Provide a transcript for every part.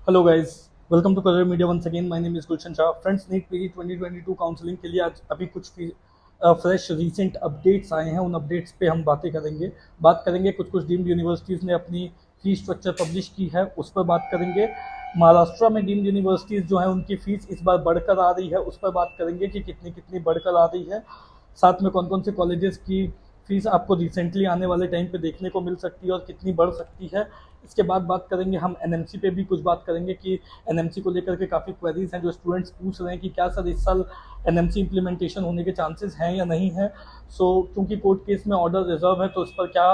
Hello guys, welcome to career media once again. My name is Gulshan Shah. Friends, NEET PG 2022 counselling के लिए आज अभी कुछ फ्रेश रीसेंट अपडेट्स आए हैं। उन अपडेट्स पे हम बात करेंगे कुछ डीम्ड यूनिवर्सिटीज़ ने अपनी फीस स्ट्रक्चर पब्लिश की है, उस पर बात करेंगे। महाराष्ट्र में डीम्ड यूनिवर्सिटीज़ जो है उनकी फ़ीस इस बार बढ़कर आ रही है, उस पर बात करेंगे कि कितनी कितनी बढ़कर आ रही है। साथ में कौन कौन से कॉलेजेस की फीस आपको रिसेंटली आने वाले टाइम पे देखने को मिल सकती है और कितनी बढ़ सकती है। इसके बाद बात करेंगे हम एनएमसी पे भी कुछ बात करेंगे कि एनएमसी को लेकर के काफ़ी क्वेरीज हैं जो स्टूडेंट्स पूछ रहे हैं कि क्या सर इस साल एनएमसी इम्प्लीमेंटेशन होने के चांसेस हैं या नहीं है। क्योंकि कोर्ट केस में ऑर्डर रिजर्व है तो उस पर क्या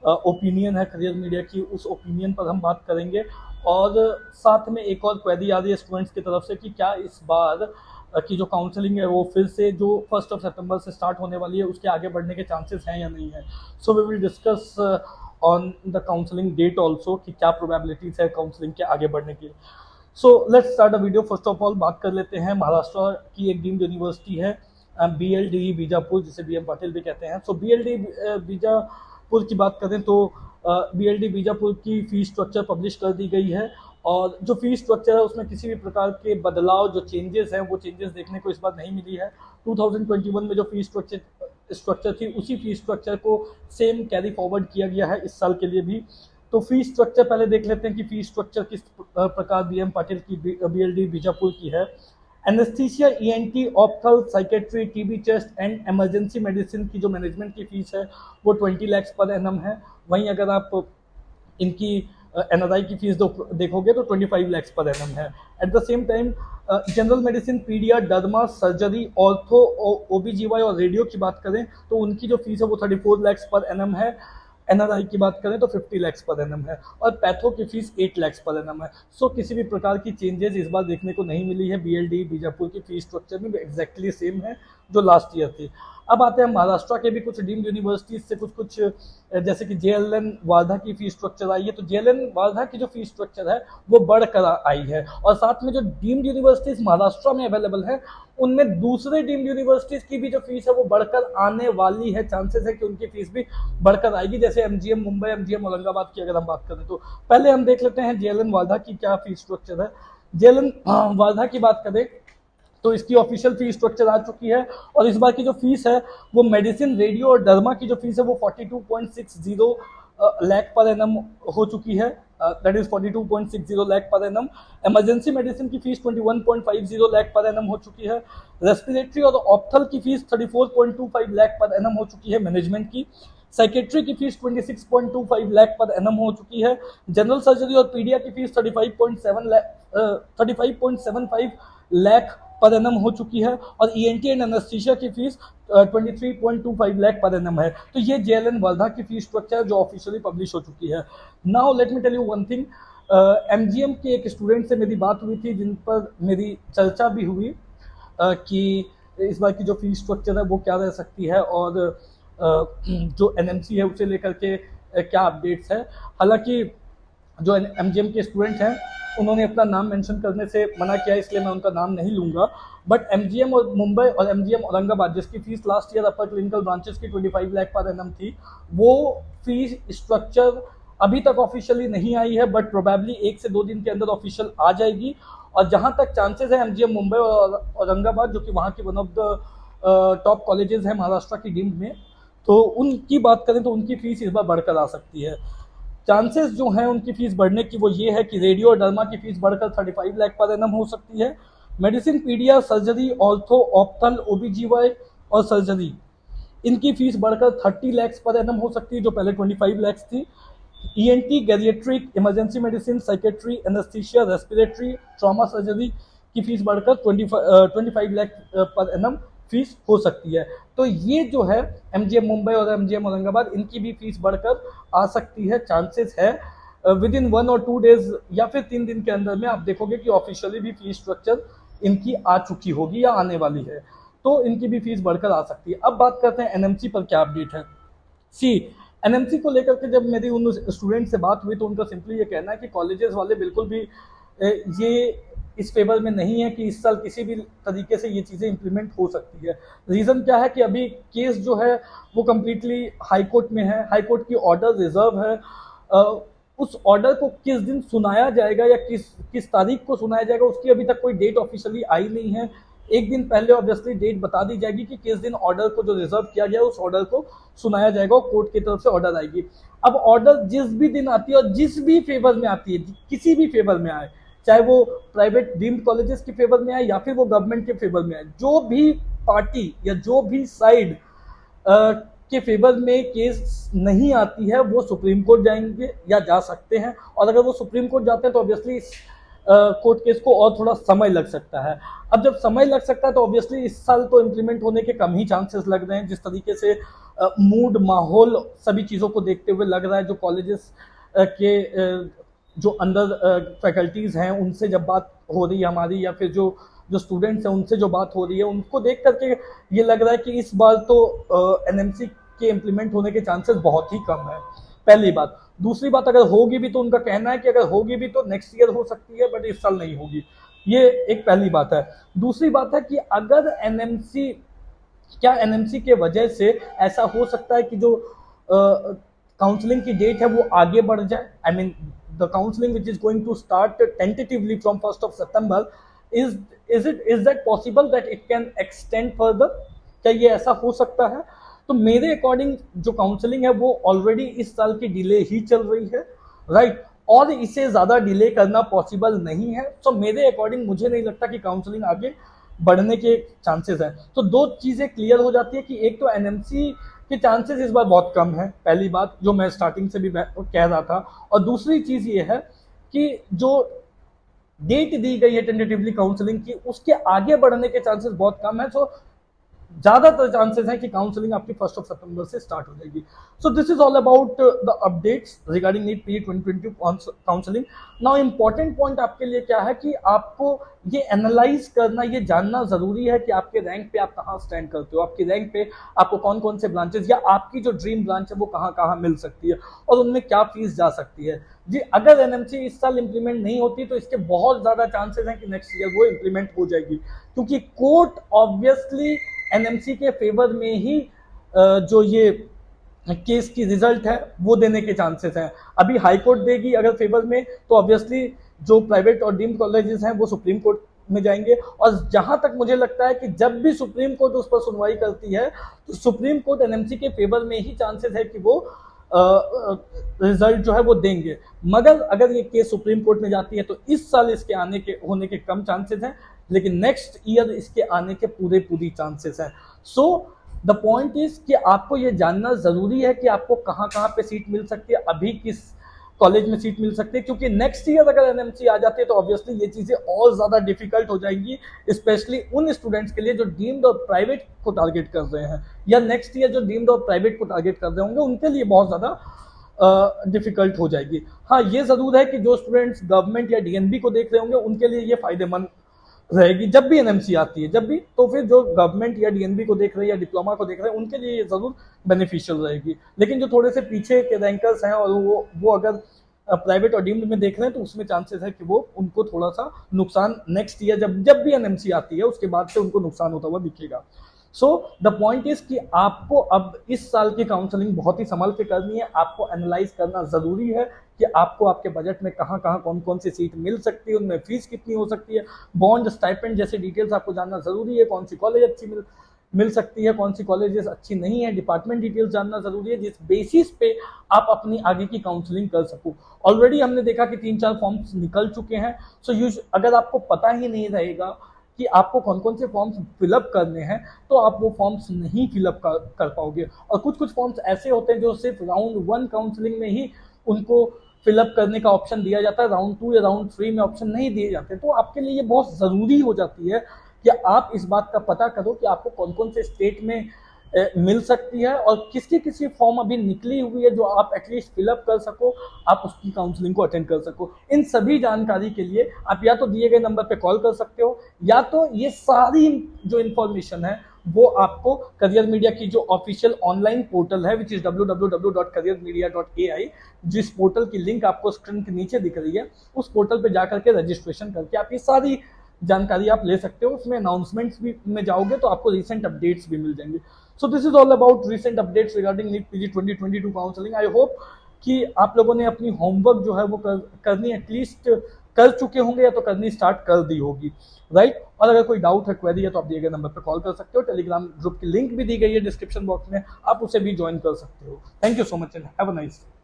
ओपिनियन है करियर मीडिया की, उस ओपिनियन पर हम बात करेंगे। और साथ में एक और क्वेरी आ रही है स्टूडेंट्स की तरफ से कि क्या इस बार की जो काउंसलिंग है वो फिर से जो 1 सितंबर से स्टार्ट होने वाली है उसके आगे बढ़ने के चांसेस हैं या नहीं है। So we will discuss on the counselling date also कि क्या प्रोबेबिलिटीज है काउंसलिंग के आगे बढ़ने की। So let's start a video. First of all बात कर लेते हैं महाराष्ट्र की एक डीम्ड यूनिवर्सिटी है BLD बीजापुर, जिसे BM पाटिल भी कहते हैं। BLD बीजापुर की बात करें तो BLD बीजापुर की फीस स्ट्रक्चर पब्लिश कर दी गई है। और जो फीस स्ट्रक्चर है उसमें किसी भी प्रकार के बदलाव, जो चेंजेस हैं वो चेंजेस देखने को इस बार नहीं मिली है। 2021 में जो फीस स्ट्रक्चर थी उसी फीस स्ट्रक्चर को सेम कैरी फॉरवर्ड किया गया है इस साल के लिए भी। तो फीस स्ट्रक्चर पहले देख लेते हैं कि फीस स्ट्रक्चर किस प्रकार BM पाटिल की BLD बीजापुर की है। Anaesthesia, ENT, ophthal, psychiatry, TB, chest and emergency medicine की जो मैनेजमेंट की फीस है वो 20 लाख पर एनम है। वहीं अगर आप इनकी NRI की फीस देखोगे तो 25 लाख पर एनम है। At the same time general medicine, paedia, derma, surgery, ortho, OBGY और रेडियो की बात करें तो उनकी जो फीस है वो 34 लाख पर एनम है। NRI की बात करें तो 50 लाख पर एनम है और पैथो की फीस 8 लाख पर एनम है। किसी भी प्रकार की चेंजेस इस बार देखने को नहीं मिली है। BLD बीजापुर की फीस स्ट्रक्चर में एग्जैक्टली सेम है जो लास्ट ईयर थी। अब आते हैं महाराष्ट्र के भी कुछ डीम्ड यूनिवर्सिटीज से कुछ जैसे कि JLN वार्धा की फीस स्ट्रक्चर आई है। तो JLN वार्धा की जो फीस स्ट्रक्चर है वो बढ़कर आई है। और साथ में जो डीम्ड यूनिवर्सिटीज महाराष्ट्र में अवेलेबल है उनमें दूसरे डीम्ड यूनिवर्सिटीज की भी जो फीस है वो बढ़कर आने वाली है। चांसेस है कि उनकी फीस भी बढ़कर आएगी, जैसे MGM मुंबई, MGM औरंगाबाद की अगर हम बात करें तो। पहले हम देख लेते हैं JLN वार्धा की क्या फीस स्ट्रक्चर है। JLN वार्धा की बात करें तो इसकी ऑफिशियल फीस स्ट्रक्चर आ चुकी है। और इस बार की जो फीस है वो मेडिसिन, रेडियो और डर्मा की जो फीस है वो 42.60 लाख पर एनम हो चुकी है। That is 42.60 lakh per annum. Emergency medicine की फीस 21.50 लाख पर एनम हो चुकी है। रेस्पिरेटरी और ऑप्थल की फीस 34.25 लाख पर एनम हो चुकी है मैनेजमेंट की। साइकेट्री की फीस 26.25 लाख पर एनम हो चुकी है। जनरल सर्जरी और पीडिया की फीस 35.75 लाख पर एनम हो चुकी है। और ENT एंड एनेस्थीसिया की फीस 23.25 लाख पर एनम है। तो ये JLN वर्धा की फीस स्ट्रक्चर जो ऑफिशियली पब्लिश हो चुकी है। Now let me tell you one thing. MGM के एक स्टूडेंट से मेरी बात हुई थी जिन पर मेरी चर्चा भी हुई कि इस बार की जो फीस स्ट्रक्चर है वो क्या रह सकती है और जो NMC है उसे लेकर के क्या अपडेट्स है। हालांकि जो MGM के स्टूडेंट हैं उन्होंने अपना नाम मेंशन करने से मना किया, इसलिए मैं उनका नाम नहीं लूंगा। बट MGM और मुंबई और MGM औरंगाबाद, जिसकी फीस लास्ट ईयर अपर क्लिनिकल ब्रांचेस की 25 लाख पर एनम थी, वो फीस स्ट्रक्चर अभी तक ऑफिशियली नहीं आई है, बट प्रोबेबली 1 से 2 दिन के अंदर ऑफिशियल आ जाएगी। और जहां तक चांसेस है MGM मुंबई और औरंगाबाद, जो कि वहाँ की one of the top colleges है महाराष्ट्र की डीम्ड में, तो उनकी बात करें तो उनकी फीस इस बार बढ़कर आ सकती है। चांसेस जो हैं उनकी फीस बढ़ने की वो ये है कि रेडियो और डर्मा की फीस बढ़कर 35 लाख पर एनम हो सकती है। मेडिसिन, पीडिया, सर्जरी, ऑर्थो, ऑप्थल, OBGY और सर्जरी, इनकी फीस बढ़कर 30 लाख पर एनम हो सकती है, जो पहले 25 लाख थी। ENT, geriatric, emergency medicine, psychiatry, anaesthesia, respiratory, trauma surgery की फीस बढ़कर 25 लाख पर एनम फीस हो सकती है। तो ये जो है MGM मुंबई और MGM औरंगाबाद, इनकी भी फीस बढ़कर आ सकती है। चांसेस है विद इन 1 और 2 डेज या फिर 3 दिन के अंदर में आप देखोगे कि ऑफिशियली भी फीस स्ट्रक्चर इनकी आ चुकी होगी या आने वाली है, तो इनकी भी फीस बढ़कर आ सकती है। अब बात करते हैं NMC पर क्या अपडेट है। सी NMC को लेकर के जब मेरी उन स्टूडेंट से बात हुई तो उनका सिंपली ये कहना है कि कॉलेजेस वाले बिल्कुल भी ये इस फेवर में नहीं है कि इस साल किसी भी तरीके से ये चीज़ें इंप्लीमेंट हो सकती है। रीज़न क्या है कि अभी केस जो है वो कम्प्लीटली हाई कोर्ट में है, हाई कोर्ट की ऑर्डर रिजर्व है। उस ऑर्डर को किस दिन सुनाया जाएगा या किस तारीख को सुनाया जाएगा, उसकी अभी तक कोई डेट ऑफिशियली आई नहीं है। एक दिन पहले ऑब्वियसली डेट बता दी जाएगी कि किस दिन ऑर्डर को जो रिजर्व किया गया उस ऑर्डर को सुनाया जाएगा और कोर्ट की तरफ से ऑर्डर आएगी। अब ऑर्डर जिस भी दिन आती है और जिस भी फेवर में आती है, किसी भी फेवर में आए, चाहे वो प्राइवेट डीम्ड कॉलेजेस के फेवर में आए या फिर वो गवर्नमेंट के फेवर में आए, जो भी पार्टी या जो भी साइड के फेवर में केस नहीं आती है वो सुप्रीम कोर्ट जाएंगे या जा सकते हैं। और अगर वो सुप्रीम कोर्ट जाते हैं तो ऑब्वियसली इस कोर्ट केस को और थोड़ा समय लग सकता है। अब जब समय लग सकता है तो ऑब्वियसली इस साल तो इम्प्लीमेंट होने के कम ही चांसेस लग रहे हैं, जिस तरीके से मूड, माहौल, सभी चीज़ों को देखते हुए लग रहा है। जो कॉलेजेस के जो अंदर फैकल्टीज़ हैं उनसे जब बात हो रही है हमारी, या फिर जो स्टूडेंट्स हैं उनसे जो बात हो रही है, उनको देख करके ये लग रहा है कि इस बार तो एनएमसी के इम्प्लीमेंट होने के चांसेस बहुत ही कम है, पहली बात। दूसरी बात, अगर होगी भी तो उनका कहना है कि अगर होगी भी तो नेक्स्ट ईयर हो सकती है, बट इस साल नहीं होगी। ये एक पहली बात है। दूसरी बात है कि अगर एनएमसी के वजह से ऐसा हो सकता है कि जो काउंसलिंग की डेट है वो आगे बढ़ जाए। I mean the counselling which is going to start tentatively from 1st of September, is that possible that it can extend further? क्या ये ऐसा हो सकता है? तो मेरे अकॉर्डिंग जो काउंसलिंग है वो ऑलरेडी इस साल की डिले ही चल रही है, राइट, और इसे ज्यादा डिले करना पॉसिबल नहीं है। तो मेरे अकॉर्डिंग मुझे नहीं लगता कि काउंसलिंग आगे बढ़ने के चांसेस हैं। तो दो चीजें क्लियर हो जाती है कि एक तो एनएमसी के चांसेस इस बार बहुत कम है, पहली बात, जो मैं स्टार्टिंग से भी कह रहा था। और दूसरी चीज ये है कि जो डेट दी गई है टेंटेटिवली काउंसलिंग की, उसके आगे बढ़ने के चांसेस बहुत कम है। सो ज्यादातर चांसेस हैं कि काउंसलिंग आपकी 1st of September से स्टार्ट हो जाएगी। So this is all about the updates regarding NEET PG 2022 counselling. Now important point आपके लिए क्या है कि आपको ये एनालाइज करना, ये जानना जरूरी है कि आपके रैंक पे आप कहाँ स्टैंड करते हो, आपकी रैंक पे आपको कौन कौन से ब्रांचेस या आपकी जो ड्रीम ब्रांच है वो कहाँ कहाँ मिल सकती है और उनमें क्या फीस जा सकती है। जी, अगर एनएमसी इस साल इंप्लीमेंट नहीं होती तो इसके बहुत ज्यादा चांसेस हैं कि नेक्स्ट ईयर वो इंप्लीमेंट हो जाएगी, क्योंकि कोर्ट ऑब्वियसली एनएमसी के फेवर में ही जो ये केस की रिजल्ट है वो देने के चांसेस हैं। अभी हाई कोर्ट देगी अगर फेवर में, तो ऑब्वियसली जो प्राइवेट और डीम्ड कॉलेजेस हैं वो सुप्रीम कोर्ट में जाएंगे। और जहां तक मुझे लगता है कि जब भी सुप्रीम कोर्ट उस पर सुनवाई करती है तो सुप्रीम कोर्ट एनएमसी के फेवर में ही चांसेस है कि वो रिजल्ट जो है वो देंगे। मगर अगर ये केस सुप्रीम कोर्ट में जाती है तो इस साल इसके आने के होने के कम चांसेस हैं, लेकिन नेक्स्ट ईयर इसके आने के पूरी चांसेस हैं। सो द पॉइंट इज कि आपको ये जानना जरूरी है कि आपको कहाँ कहाँ पे सीट मिल सकती है, अभी किस कॉलेज में सीट मिल सकती है, क्योंकि नेक्स्ट ईयर अगर एनएमसी आ जाती है तो ऑब्वियसली ये चीजें और ज्यादा डिफिकल्ट हो जाएंगी, स्पेशली उन स्टूडेंट्स के लिए जो डीम्ड और प्राइवेट को टारगेट कर रहे हैं, या नेक्स्ट ईयर जो डीम्ड और प्राइवेट को टारगेट कर रहे होंगे उनके लिए बहुत ज्यादा डिफिकल्ट हो जाएगी। हाँ, ये जरूर है कि जो स्टूडेंट्स गवर्नमेंट या डीएनबी को देख रहे होंगे उनके लिए ये फायदेमंद रहेगी जब भी एनएमसी आती है, जब भी, तो फिर जो गवर्नमेंट या डीएनबी को देख रहे हैं या डिप्लोमा को देख रहे हैं उनके लिए ये जरूर बेनिफिशियल रहेगी। लेकिन जो थोड़े से पीछे के रैंकर्स हैं और वो अगर प्राइवेट और डीम्ड में देख रहे हैं तो उसमें चांसेस है कि वो उनको थोड़ा सा नुकसान नेक्स्ट ईयर जब भी एनएमसी आती है उसके बाद से उनको नुकसान होता हुआ दिखेगा। सो द पॉइंट इज कि आपको अब इस साल की काउंसलिंग बहुत ही संभल के करनी है। आपको एनालाइज करना जरूरी है कि आपको आपके बजट में कहाँ कहाँ कौन कौन सी सीट मिल सकती है, उनमें फीस कितनी हो सकती है, बॉन्ड, स्टाइपेंड जैसे डिटेल्स आपको जानना जरूरी है, कौन सी कॉलेज अच्छी मिल सकती है, कौन सी कॉलेजेस अच्छी नहीं है, डिपार्टमेंट डिटेल्स जानना जरूरी है, जिस बेसिस पे आप अपनी आगे की काउंसलिंग कर सको। ऑलरेडी हमने देखा कि 3-4 फॉर्म्स निकल चुके हैं। सो अगर आपको पता ही नहीं रहेगा कि आपको कौन कौन से फॉर्म्स फिलअप करने हैं तो आप वो फॉर्म्स नहीं फिलअप कर पाओगे। और कुछ फॉर्म्स ऐसे होते हैं जो सिर्फ राउंड 1 काउंसलिंग में ही उनको फिलअप करने का ऑप्शन दिया जाता है, राउंड 2 या राउंड 3 में ऑप्शन नहीं दिए जाते। तो आपके लिए ये बहुत ज़रूरी हो जाती है कि आप इस बात का पता करो कि आपको कौन कौन से स्टेट में मिल सकती है और किसकी फॉर्म अभी निकली हुई है जो आप एटलीस्ट फिलअप कर सको, आप उसकी काउंसलिंग को अटेंड कर सको। इन सभी जानकारी के लिए आप या तो दिए गए नंबर पे कॉल कर सकते हो, या तो ये सारी जो इन्फॉर्मेशन है वो आपको करियर मीडिया की जो ऑफिशियल ऑनलाइन पोर्टल है विच इज www.careermedia.ai, जिस पोर्टल की लिंक आपको स्क्रीन के नीचे दिख रही है, उस पोर्टल पे जाकर के रजिस्ट्रेशन करके आप ये सारी जानकारी आप ले सकते हो। उसमें अनाउंसमेंट्स भी में जाओगे तो आपको रिसेंट अपडेट्स भी मिल जाएंगे। So this is all about recent updates regarding NEET PG 2022 counselling. I hope कि आप लोगों ने अपनी होमवर्क जो है वो करनी एटलीस्ट कर चुके होंगे या तो करनी स्टार्ट कर दी होगी, राइट। और अगर कोई डाउट है, क्वेरी है, तो आप दिए गए नंबर पर कॉल कर सकते हो। टेलीग्राम ग्रुप की लिंक भी दी गई है डिस्क्रिप्शन बॉक्स में, आप उसे भी ज्वाइन कर सकते हो। Thank you so much and have a nice day.